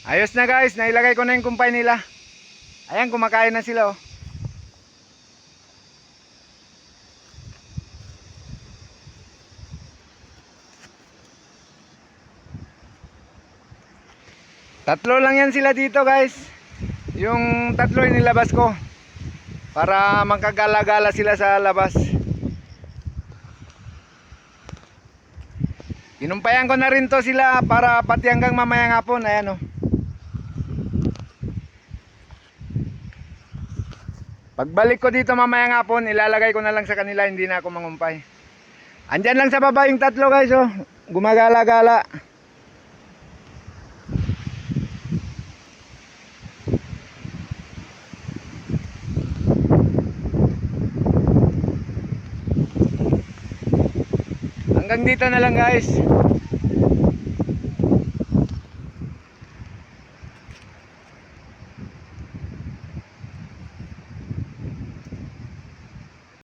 Ayos na guys, nailagay ko na yung kumpay nila. Ayan, kumakain na sila oh. Tatlo lang yan sila dito guys. Yung tatlo inilabas ko para magkagala-gala sila sa labas. Inumpayan ko na rin to sila para pati hanggang mamayang hapon. Ayan oh. Pagbalik ko dito mamayang hapon, ilalagay ko na lang sa kanila, hindi na ako mangumpay. Andyan lang sa baba yung tatlo guys oh. Gumagala-gala. Hanggang dito na lang guys.